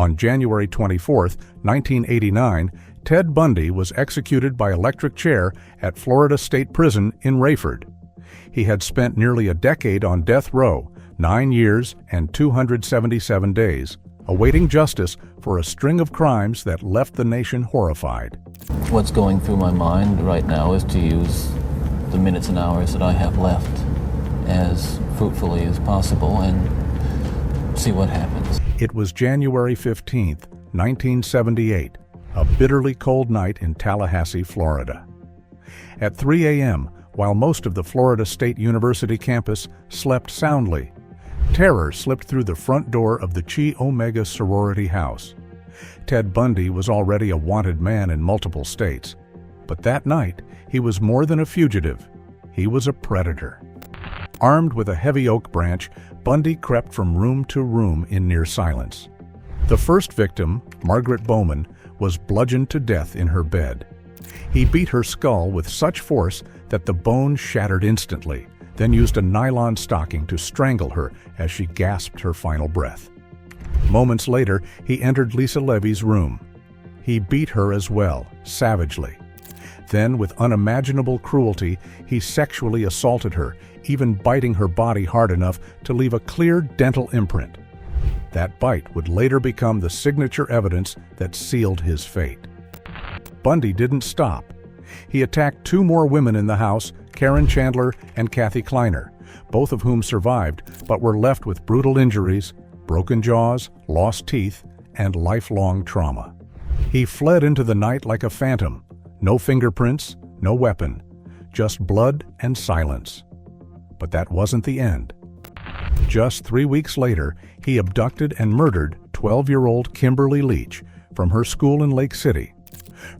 On January 24, 1989, Ted Bundy was executed by electric chair at Florida State Prison in Raiford. He had spent nearly a decade on death row, 9 years and 277 days, awaiting justice for a string of crimes that left the nation horrified. What's going through my mind right now is to use the minutes and hours that I have left as fruitfully as possible and see what happens. It was January 15, 1978, a bitterly cold night in Tallahassee, Florida. At 3 a.m., while most of the Florida State University campus slept soundly, terror slipped through the front door of the Chi Omega sorority house. Ted Bundy was already a wanted man in multiple states, but that night he was more than a fugitive. He was a predator. Armed with a heavy oak branch, Bundy crept from room to room in near silence. The first victim, Margaret Bowman, was bludgeoned to death in her bed. He beat her skull with such force that the bone shattered instantly, then used a nylon stocking to strangle her as she gasped her final breath. Moments later, he entered Lisa Levy's room. He beat her as well, savagely. Then, with unimaginable cruelty, he sexually assaulted her, even biting her body hard enough to leave a clear dental imprint. That bite would later become the signature evidence that sealed his fate. Bundy didn't stop. He attacked 2 more women in the house, Karen Chandler and Kathy Kleiner, both of whom survived but were left with brutal injuries, broken jaws, lost teeth, and lifelong trauma. He fled into the night like a phantom. No fingerprints, no weapon, just blood and silence. But that wasn't the end. Just 3 weeks later, he abducted and murdered 12-year-old Kimberly Leach from her school in Lake City.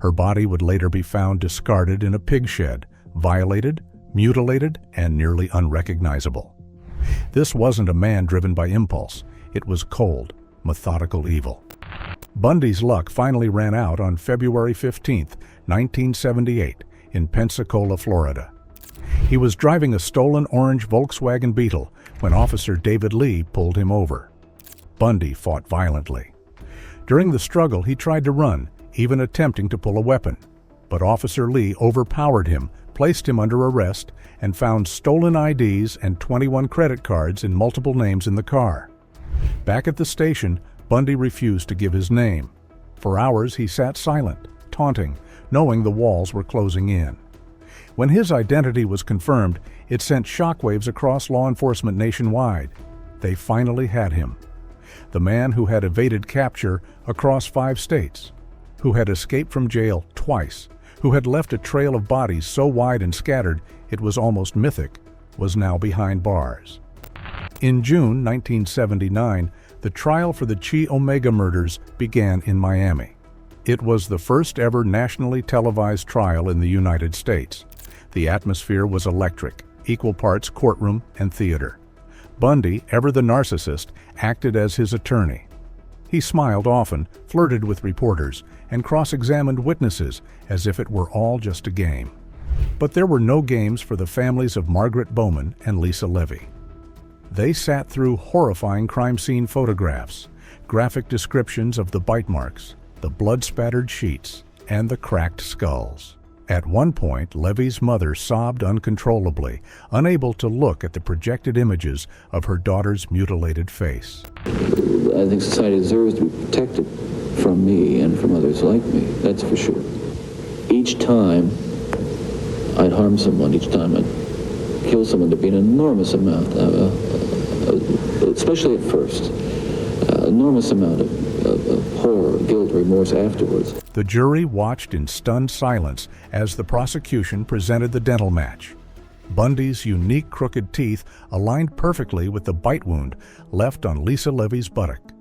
Her body would later be found discarded in a pig shed, violated, mutilated, and nearly unrecognizable. This wasn't a man driven by impulse. It was cold, methodical evil. Bundy's luck finally ran out on February 15, 1978, in Pensacola, Florida. He was driving a stolen orange Volkswagen Beetle when Officer David Lee pulled him over. Bundy fought violently. During the struggle, he tried to run, even attempting to pull a weapon. But Officer Lee overpowered him, placed him under arrest, and found stolen IDs and 21 credit cards in multiple names in the car. Back at the station, Bundy refused to give his name. For hours, he sat silent, taunting, knowing the walls were closing in. When his identity was confirmed, it sent shockwaves across law enforcement nationwide. They finally had him. The man who had evaded capture across 5 states, who had escaped from jail twice, who had left a trail of bodies so wide and scattered it was almost mythic, was now behind bars. In June 1979, the trial for the Chi Omega murders began in Miami. It was the first ever nationally televised trial in the United States. The atmosphere was electric, equal parts courtroom and theater. Bundy, ever the narcissist, acted as his attorney. He smiled often, flirted with reporters, and cross-examined witnesses as if it were all just a game. But there were no games for the families of Margaret Bowman and Lisa Levy. They sat through horrifying crime scene photographs, graphic descriptions of the bite marks, the blood-spattered sheets, and the cracked skulls. At one point, Levy's mother sobbed uncontrollably, unable to look at the projected images of her daughter's mutilated face. I think society deserves to be protected from me and from others like me, that's for sure. Each time I'd harm someone, each time I'd kill someone, there'd be an enormous amount, especially at first, enormous amount of horror, guilt, remorse afterwards. The jury watched in stunned silence as the prosecution presented the dental match. Bundy's unique crooked teeth aligned perfectly with the bite wound left on Lisa Levy's buttock.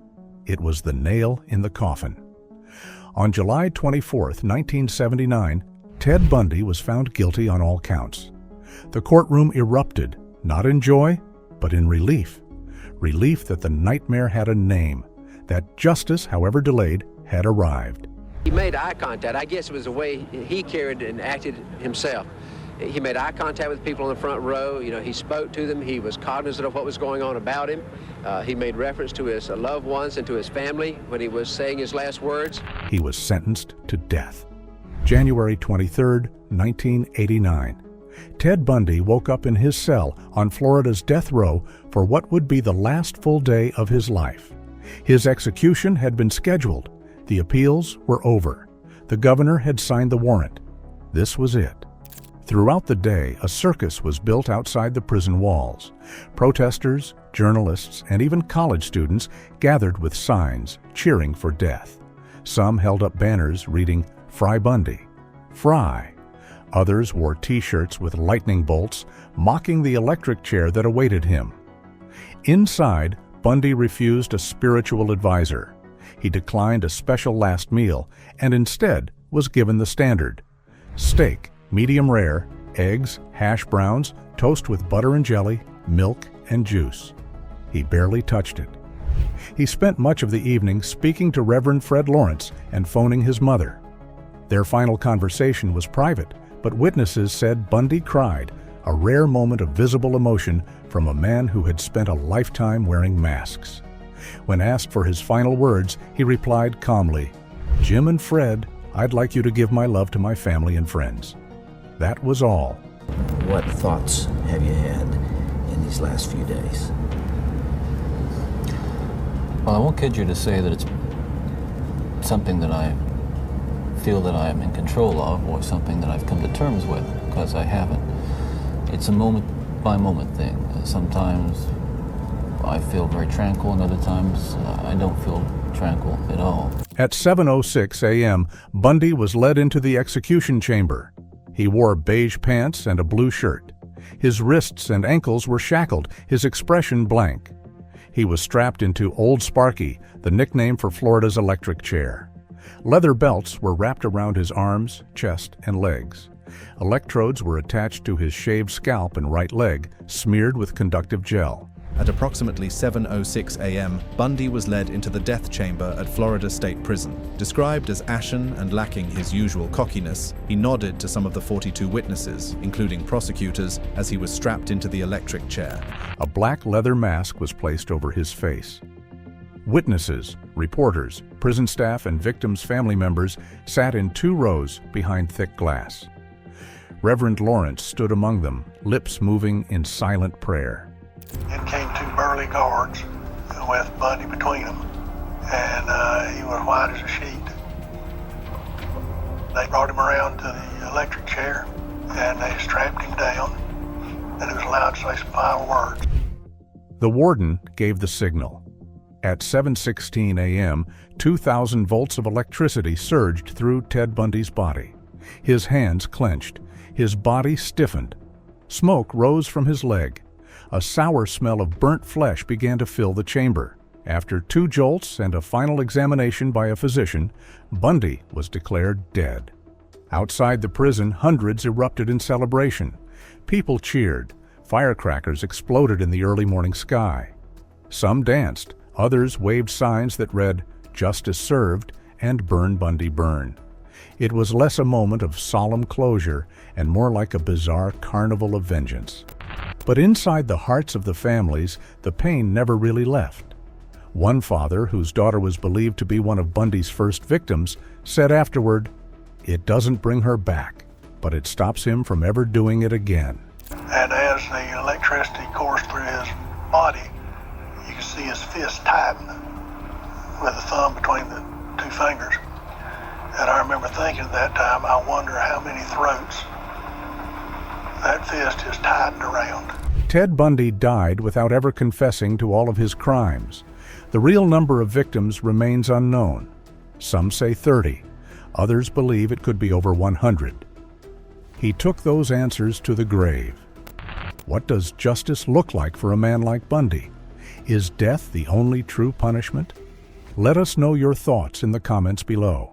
It was the nail in the coffin. On July 24, 1979, Ted Bundy was found guilty on all counts. The courtroom erupted, not in joy, but in relief. Relief that the nightmare had a name, that justice, however delayed, had arrived. He made eye contact. I guess it was the way he carried and acted himself. He made eye contact with people in the front row. You know, he spoke to them. He was cognizant of what was going on about him. He made reference to his loved ones and to his family when he was saying his last words. He was sentenced to death. January 23, 1989. Ted Bundy woke up in his cell on Florida's death row for what would be the last full day of his life. His execution had been scheduled. The appeals were over. The governor had signed the warrant. This was it. Throughout the day, a circus was built outside the prison walls. Protesters, journalists, and even college students gathered with signs, cheering for death. Some held up banners reading, "Fry Bundy, Fry." Others wore T-shirts with lightning bolts, mocking the electric chair that awaited him. Inside, Bundy refused a spiritual advisor. He declined a special last meal and instead was given the standard: steak, medium rare, eggs, hash browns, toast with butter and jelly, milk and juice. He barely touched it. He spent much of the evening speaking to Reverend Fred Lawrence and phoning his mother. Their final conversation was private, but witnesses said Bundy cried, a rare moment of visible emotion from a man who had spent a lifetime wearing masks. When asked for his final words, he replied calmly, "Jim and Fred, I'd like you to give my love to my family and friends." That was all. What thoughts have you had in these last few days? Well, I won't kid you to say that it's something that I feel that I am in control of or something that I've come to terms with, because I haven't. It's a moment-by-moment thing. Sometimes I feel very tranquil, and other times I don't feel tranquil at all. At 7:06 a.m., Bundy was led into the execution chamber. He wore beige pants and a blue shirt. His wrists and ankles were shackled, his expression blank. He was strapped into Old Sparky, the nickname for Florida's electric chair. Leather belts were wrapped around his arms, chest, and legs. Electrodes were attached to his shaved scalp and right leg, smeared with conductive gel. At approximately 7:06 a.m., Bundy was led into the death chamber at Florida State Prison. Described as ashen and lacking his usual cockiness, he nodded to some of the 42 witnesses, including prosecutors, as he was strapped into the electric chair. A black leather mask was placed over his face. Witnesses, reporters, prison staff, and victims' family members sat in 2 rows behind thick glass. Reverend Lawrence stood among them, lips moving in silent prayer. In came 2 burly guards with Bundy between them, and he was white as a sheet. They brought him around to the electric chair, and they strapped him down, and he was allowed to say some final words. The warden gave the signal. At 7:16 a.m., 2,000 volts of electricity surged through Ted Bundy's body. His hands clenched, his body stiffened. Smoke rose from his leg. A sour smell of burnt flesh began to fill the chamber. After 2 jolts and a final examination by a physician, Bundy was declared dead. Outside the prison, hundreds erupted in celebration. People cheered. Firecrackers exploded in the early morning sky. Some danced. Others waved signs that read, "Justice served" and "Burn Bundy burn." It was less a moment of solemn closure and more like a bizarre carnival of vengeance. But inside the hearts of the families, the pain never really left. One father, whose daughter was believed to be one of Bundy's first victims, said afterward, "It doesn't bring her back, but it stops him from ever doing it again." And as the electricity coursed through his body, you could see his fist tighten with the thumb between the 2 fingers. And I remember thinking at that time, I wonder how many throats that fist is tightened around. Ted Bundy died without ever confessing to all of his crimes. The real number of victims remains unknown. Some say 30. Others believe it could be over 100. He took those answers to the grave. What does justice look like for a man like Bundy? Is death the only true punishment? Let us know your thoughts in the comments below.